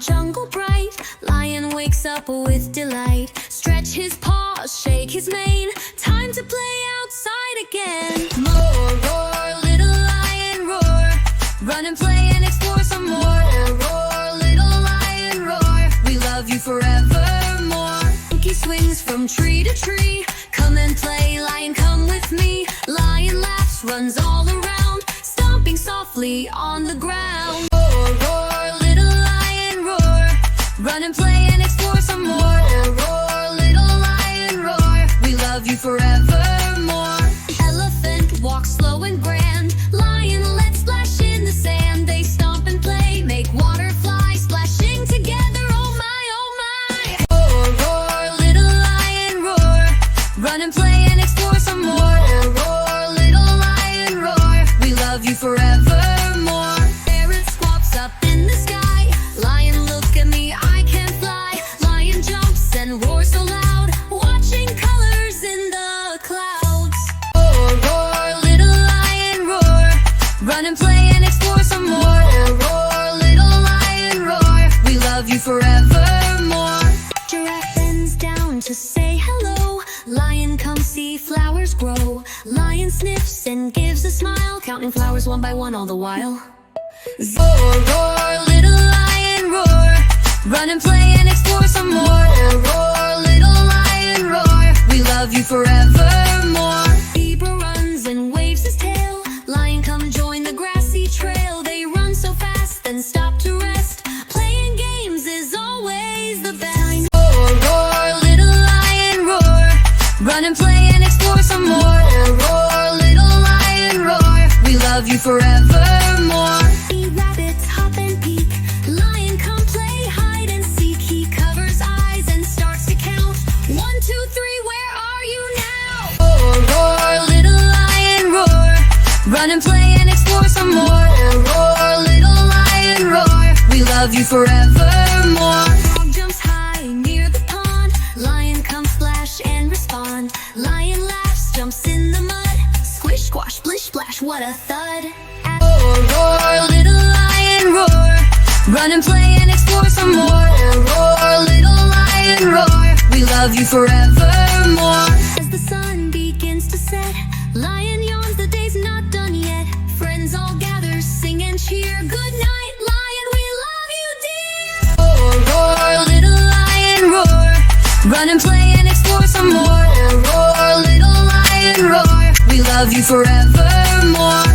jungle bright. Lion wakes up with delight. Stretch his paws, shake his mane. Time to play outside again. More roar, little lion roar. Run and play and explore some more. Roar, little lion roar. We love you forevermore. Monkey swings from tree to tree. Come and play, lion, come with me. Lion laughs, runs all around, stomping softly on the ground. Roar, roar, little lion roar. Run and play and explore some more. Roar, little lion roar. We love you forevermore. Elephant walks slow and grand. Lion lets splash in the sand. They stomp and play, make water fly, splashing together. Oh my, oh my. Roar, roar, little lion roar. Run and play and explore some more. Roar, little lion roar. We love you forevermore. Parrot squawks up in the sky. Lion, look at me, I can fly. Lion jumps and roars so loud, watching colors in the clouds. Roar, roar, little lion roar. Run and play and explore some more. Roar, little lion roar. We love you forevermore. Giraffe bends down to say hello. Lion, come see flowers grow. Lion sniffs and gives a smile, counting flowers one by one all the while. Roar, roar, little lion roar. Run and play and explore some more. Roar, little lion roar. We love you forevermore. Zebra runs and waves his tail. Lion, come join the grassy trail. They run so fast, then stop to rest. Playing games is always the best. Roar, roar, little lion roar. Run and play and explore some more. Roar, little lion roar. We love you forevermore. Rabbits hop and peek. Lion, come play hide and seek. He covers eyes and starts to count. 1, 2, 3, where are you now? Roar, roar, little lion roar. Run and play and explore some more. Roar, little lion roar. We love you forevermore. Dog jumps high near the pond. Lion, come splash and respond. Lion laughs, jumps in the mud. Squish, squash, splish, splash, what a thud. Roar, roar, little lion roar. Run and play and explore some more. Roar, little lion roar. We love you forevermore. As the sun begins to set, lion yawns, the day's not done yet. Friends all gather, sing and cheer. Good night, lion, we love you, dear. Roar, roar, little lion roar. Run and play and explore some more. Roar, little lion roar. We love you forevermore.